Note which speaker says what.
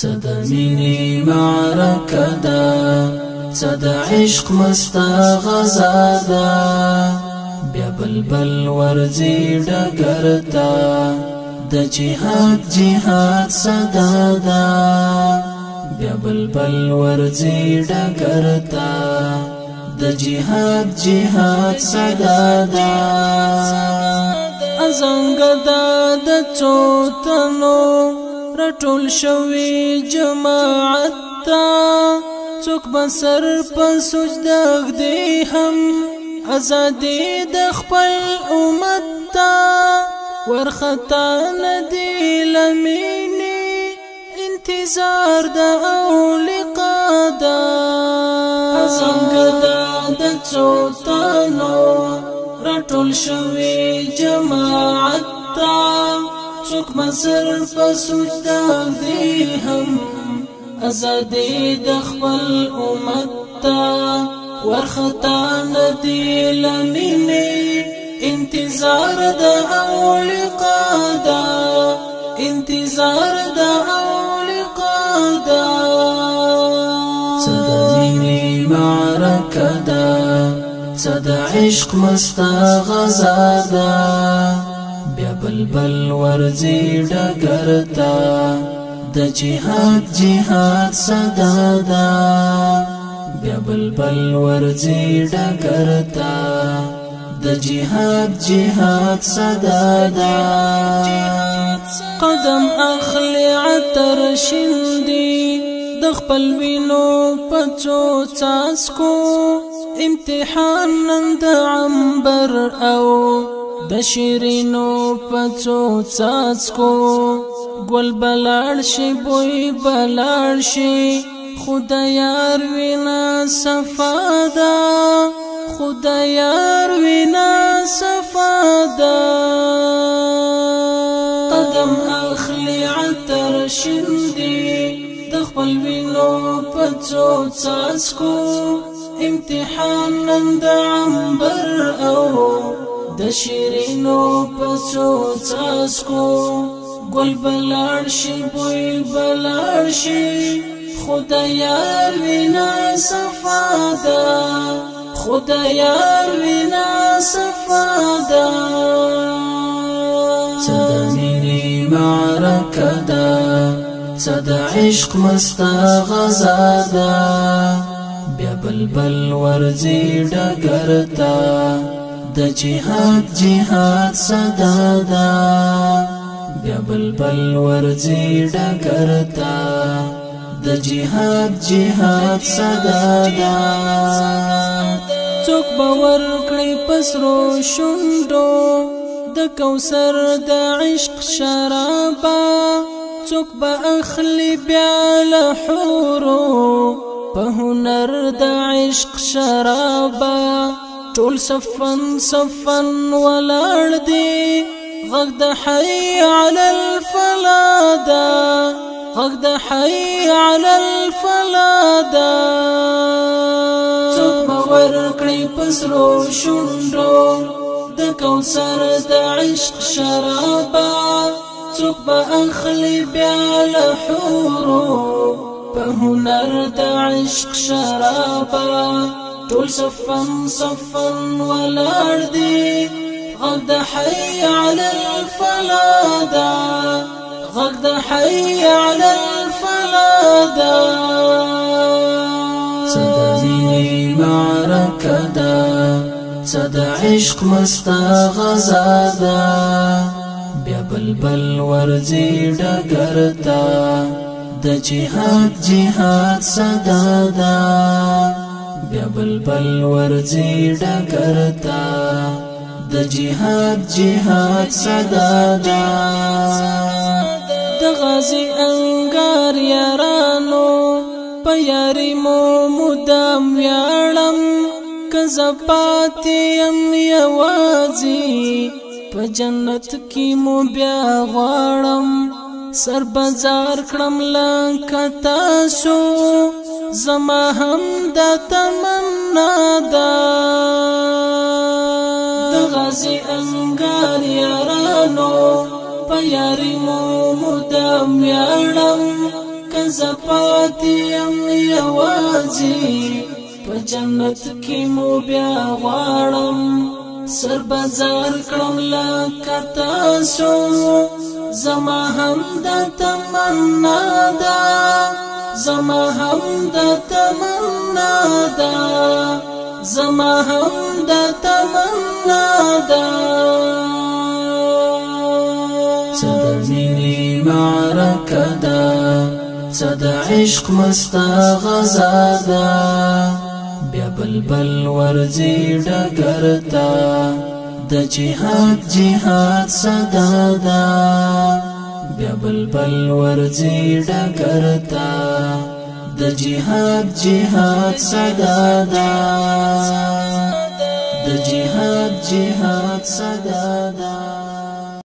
Speaker 1: صد مینی معرکه ده، صد عشق مستا غزا ده، بیا بلبل ورزی ډګر ته د جهاد صدا ده، بیا بلبل ورزی ډګر ته د جهاد صدا ده. ازنګ د څو تنو رټول شوی جماعت تا، څوک بسر په سجده دی هم ازادي د خپل امت تا، ورخطا ندی لمینی انتظار د اولقا دا. ازنګ د څو تنو رټول شوی جماعت تا، څوک مسر په سجده دی هم ازادي د خپل امت تا، ورخطا ندی لمینی انتظار د اولقا دا، انتظار د اولقا دا. صد مینی معرکه ده، صد عشق مستا غزا ده، بیا بلبل ورزی ډګر ته د جهاد صدا ده، بیا بلبل ورزی ډګر ته د جهاد صدا ده. قدم اخلی عطر شندي د خپل وینو پڅو څاسکو، امتحان نن د عنبر او د شیرینو پڅو څاسکو، ګل بلاړ شي بوی بلاړ شي خدایار وینا صفادا، خدایار وینا صفادا. قدم اخلی عطر شندي د خپل وینو پڅو څاسکو، امتحان نن د عنبر او د شیرینو پڅو څاسکو، ګل بلاړ شي بوی بلاړ شي خدایار وینا صفادا، خدایار وینا صفادا. صد مینی معرکه ده، صد عشق مستا غزا ده، بیا بلبل ورزی ډګر ته د جهاد صدا ده، بیا بلبل ورزی ډګر ته د جهاد صدا ده. څوک باور کړي پسرو شونډو د کوثر د عشق شرابا، څوک به اخلي بیا له حورو په هنر د عشق شرابا. ټول صفن ولاړ دی غږ د حي علی الفلاح ده، غږ د حي علی الفلاح ده. څوک باور کړي پسرو شونډو د کوثر د عشق شرابا، څوک به اخلي بیا له حورو په هنر د عشق شرابا. ټول صفن ولاړ دی غږ د حي علی الفلاح ده، غږ د حي علی الفلاح ده. صد مینی معرکه ده، صد عشق مستا غزا ده، بیا بلبل ورزی ډګر ته د جهاد صدا ده، بیا بلبل ورزی ډګر ته د جهاد صدا ده. د غازی انګار یارانو په یاري مو مدام ویاړم، که زه پاتې یم یوازې په جنت کې مو بیا غواړم. سر بازار کړم لکه تاسو زما هم دا تمنا ده. د غازی انګار یارانو په یاري مو مدام ویاړم، که زپاتیم یوازی په جنت کی مو بیا غواړم سر بازار کړم لکه تاسو زما هم د تمنا ده زما هم د تمنا ده زما هم د تمنا ده څه د مینې معرکه ده څه د عشق مسته غزا ده بیا بلبل ورځي ډګر ته د جهاد جهاد صدا ده بیا بلبل ورځي ډګر ته د جهاد جهاد صدا ده د جهاد جهاد صدا ده